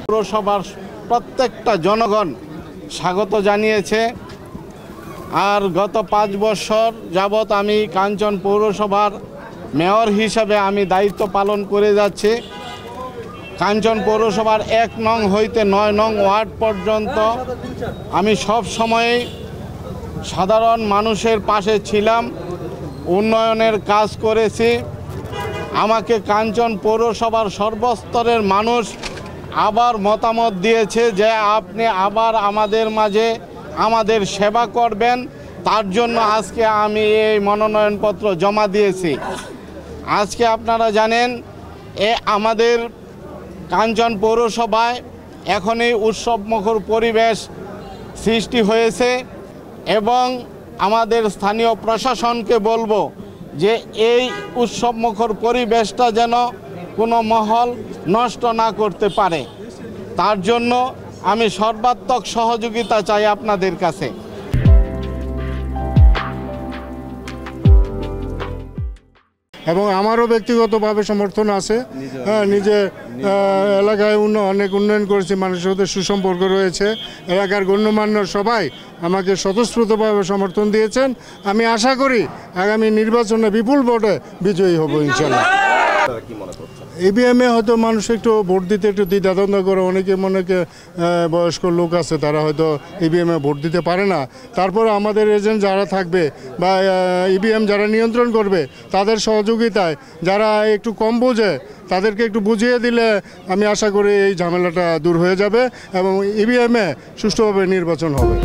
পৌরসভার প্রত্যেকটা জনগণ স্বাগত জানিয়েছে। আর গত 5 বছর যাবৎ আমি কাঞ্চন পৌরসভার মেয়র হিসাবে আমি দায়িত্ব পালন করে যাচ্ছি। কাঞ্চন পৌরসভার 1 নং হইতে 9 নং ওয়ার্ড পর্যন্ত আমি সব সময়ই সাধারণ মানুষের পাশে ছিলাম, উন্নয়নের কাজ করেছি। আমাকে কাঞ্চন পৌরসভার সর্বস্তরের মানুষ আবার মতামত দিয়েছে যে আপনি আবার আমাদের মাঝে আমাদের সেবা করবেন। তার জন্য আজকে আমি এই মনোনয়নপত্র জমা দিয়েছি। আজকে আপনারা জানেন আমাদের কাঞ্চন পৌরসভায় এখন এই উৎসবমুখর পরিবেশ সৃষ্টি হয়েছে এবং আমাদের স্থানীয় প্রশাসনকে বলবো যে এই উৎসবমুখর পরিবেশটা যেন কোনো মহল নষ্ট না করতে পারে। তার জন্য আমি সর্বাত্মক সহযোগিতা চাই আপনাদের কাছে। এবং আমারও ব্যক্তিগতভাবে সমর্থন আছে। নিজে এলাকায় অনেক উন্নয়ন করেছি, মানুষের সাথে সুসম্পর্ক রয়েছে। এলাকার গণ্যমান্য সবাই আমাকে স্বতঃস্ফূর্তভাবে সমর্থন দিয়েছেন। আমি আশা করি আগামী নির্বাচনে বিপুল ভোটে বিজয়ী হব ইনশাআল্লাহ। ইভিএমে হয়তো মানুষ একটু ভোট দিতে একটু দ্বিধাদ্বন্দ্ব করে, অনেকে বয়স্ক লোক আছে তারা হয়তো ইভিএমে ভোট দিতে পারে না। তারপরে আমাদের এজেন্ট যারা থাকবে বা ইভিএম যারা নিয়ন্ত্রণ করবে তাদের সহযোগিতায় যারা একটু কম বোঝে তাদেরকে একটু বুঝিয়ে দিলে আমি আশা করি এই ঝামেলাটা দূর হয়ে যাবে এবং ইভিএমে সুষ্ঠুভাবে নির্বাচন হবে।